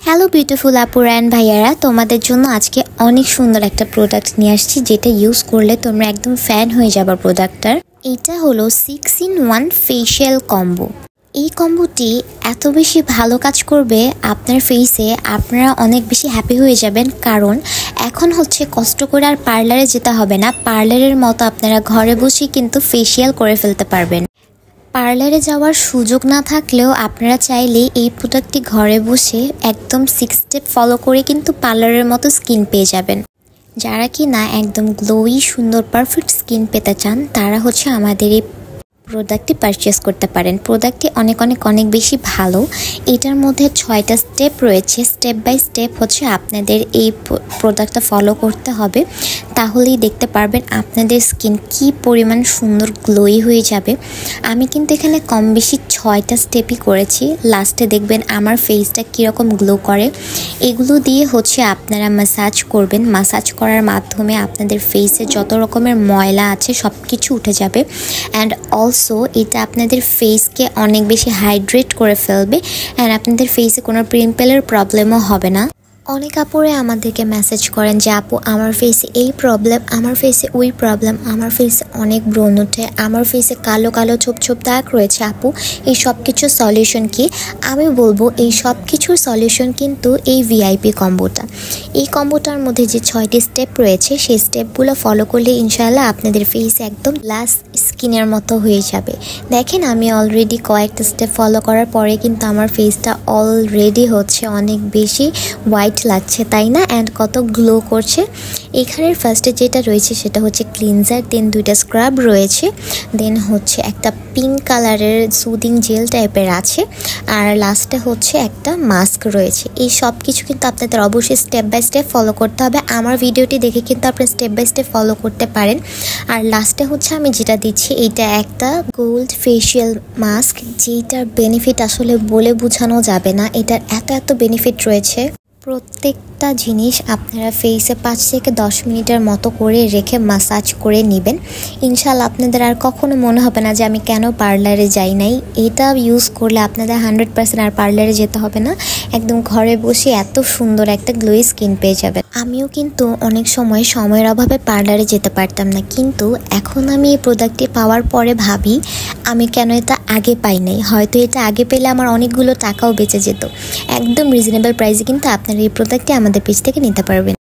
Hello beautiful আপুরা and ভাইয়ারা, তোমাদের জন্য আজকে অনেক সুন্দর একটা প্রোডাক্ট নিয়ে আসছি যেটা ইউজ করলে তোমরা একদম ফ্যান হয়ে যাবে প্রোডাক্টটার। এটা হলো 6-in-1 ফেশিয়াল কম্বো। এই কম্বোটি এত বেশি ভালো কাজ করবে আপনার ফেসে, আপনারা অনেক বেশি হ্যাপি হয়ে যাবেন। কারণ এখন হচ্ছে কষ্ট করে আর পার্লারে যেতে হবে না, পার্লারের মতো আপনারা ঘরে বসেই কিন্তু ফেশিয়াল করে ফেলতে পারবেন। পার্লারে যাওয়ার সুযোগ না থাকলেও আপনারা চাইলে এই প্রোডাক্টটি ঘরে বসে একদম 6 স্টেপ ফলো করে কিন্তু পার্লারের মতো স্কিন পেয়ে যাবেন। যারা কি না একদম গ্লোই সুন্দর পারফেক্ট স্কিন পেতে চান তারা হচ্ছে আমাদের এই প্রোডাক্টটি পারচেস করতে পারেন। প্রোডাক্টটি অনেক বেশি ভালো। এটার মধ্যে 6টা স্টেপ রয়েছে। স্টেপ বাই স্টেপ হচ্ছে আপনাদের এই প্রোডাক্টটা ফলো করতে হবে, তাহলেই দেখতে পারবেন আপনাদের স্কিন কি পরিমাণ সুন্দর গ্লোই হয়ে যাবে। আমি কিন্তু এখানে কম বেশি 6টা স্টেপই করেছি। লাস্টে দেখবেন আমার ফেসটা কীরকম গ্লো করে। এগুলো দিয়ে হচ্ছে আপনারা ম্যাসাজ করবেন। ম্যাসাজ করার মাধ্যমে আপনাদের ফেসে যত রকমের ময়লা আছে সব কিছু উঠে যাবে। অ্যান্ড অলসো এটা আপনাদের ফেসকে অনেক বেশি হাইড্রেট করে ফেলবে অ্যান্ড আপনাদের ফেসে কোনো পিম্পলের প্রবলেমও হবে না। অনেক আপুরে আমাদেরকে মেসেজ করেন যে আপু আমার ফেসে এই প্রবলেম, আমার ফেসে ওই প্রবলেম, আমার ফেসে অনেক ব্রণ ওঠে, আমার ফেসে কালো কালো ছোপ ছোপ দাগ রয়েছে, আপু এই সব কিছুর সলিউশন কি? আমি বলবো এই সব কিছুর সলিউশন কিন্তু এই ভিআইপি কম্বোটা। এই কম্বোটার মধ্যে যে 6টি স্টেপ রয়েছে সেই স্টেপগুলো ফলো করলে ইনশাআল্লাহ আপনাদের ফেস একদম গ্লাস স্কিনের মতো হয়ে যাবে। দেখেন আমি অলরেডি কয়েকটা স্টেপ ফলো করার পরে কিন্তু আমার ফেসটা অলরেডি হচ্ছে অনেক বেশি হোয়াইট লাগছে, তাই না? অ্যান্ড কত গ্লো করছে। এখানের ফার্স্টে যেটা রয়েছে সেটা হচ্ছে ক্লিনজার, দেন 2টা স্ক্রাব রয়েছে, দেন হচ্ছে একটা পিঙ্ক কালারের সুদিং জেল টাইপের আছে, আর লাস্টে হচ্ছে একটা মাস্ক রয়েছে। এই সব কিছু কিন্তু আপনাদের অবশ্যই স্টেপ বাই স্টেপ ফলো করতে হবে। আমার ভিডিওটি দেখে কিন্তু আপনারা স্টেপ বাই স্টেপ ফলো করতে পারেন। আর লাস্টে হচ্ছে আমি যেটা দিচ্ছি এইটা একটা গোল্ড ফেশিয়াল মাস্ক, যেটার বেনিফিট আসলে বলে বোঝানো যাবে না। এটার এত বেনিফিট রয়েছে। প্রত্যেকটা জিনিস আপনারা ফেসে 5 থেকে 10 মিনিটের মতো করে রেখে ম্যাসাজ করে নেবেন। ইনশাআল্লাহ আপনাদের আর কখনো মনে হবে না যে আমি কেন পার্লারে যাই নাই। এটা ইউজ করলে আপনাদের 100% আর পার্লারে যেতে হবে না, একদম ঘরে বসে এত সুন্দর একটা গ্লোই স্কিন পেয়ে যাবেন। আমিও কিন্তু অনেক সময়ের অভাবে পার্লারে যেতে পারতাম না, কিন্তু এখন আমি এই প্রোডাক্টটি পাওয়ার পরে ভাবি আমি কেন এটা আগে পাই নাই। হয়তো এটা আগে পেলে আমার অনেকগুলো টাকাও বেঁচে যেত। একদম রিজনেবল প্রাইসে কিন্তু আপনারা এই প্রোডাক্টটি আমাদের পেজ থেকে নিতে পারবেন।